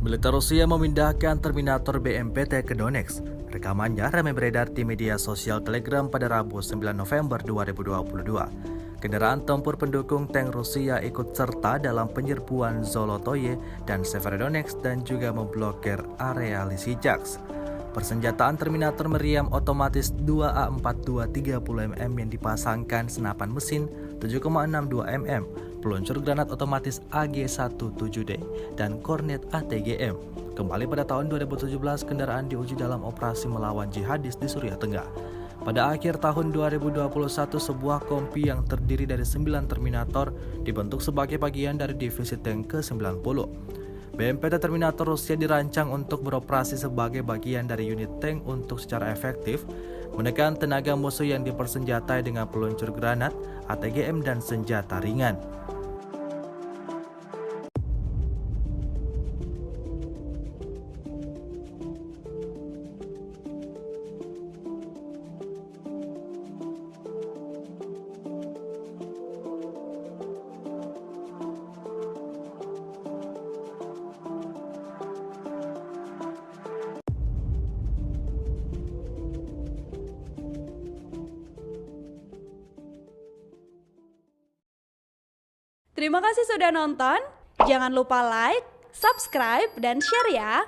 Militer Rusia memindahkan Terminator BMPT ke Donetsk. Rekamannya ramai beredar di media sosial Telegram pada Rabu 9 November 2022. Kendaraan tempur pendukung tank Rusia ikut serta dalam penyerbuan Zolotoye dan Severodonetsk dan juga memblokir area Lysychansk. Persenjataan Terminator meriam otomatis 2A42 30mm yang dipasangkan senapan mesin 7,62 mm, peluncur granat otomatis AG-17D, dan kornet ATGM. Kembali pada tahun 2017, kendaraan diuji dalam operasi melawan jihadis di Suriah Tengah. Pada akhir tahun 2021, sebuah kompi yang terdiri dari 9 Terminator dibentuk sebagai bagian dari divisi tank ke-90. BMPT Terminator Rusia dirancang untuk beroperasi sebagai bagian dari unit tank untuk secara efektif menekan tenaga musuh yang dipersenjatai dengan peluncur granat, ATGM, dan senjata ringan. Terima kasih sudah nonton. Jangan lupa like, subscribe, dan share ya.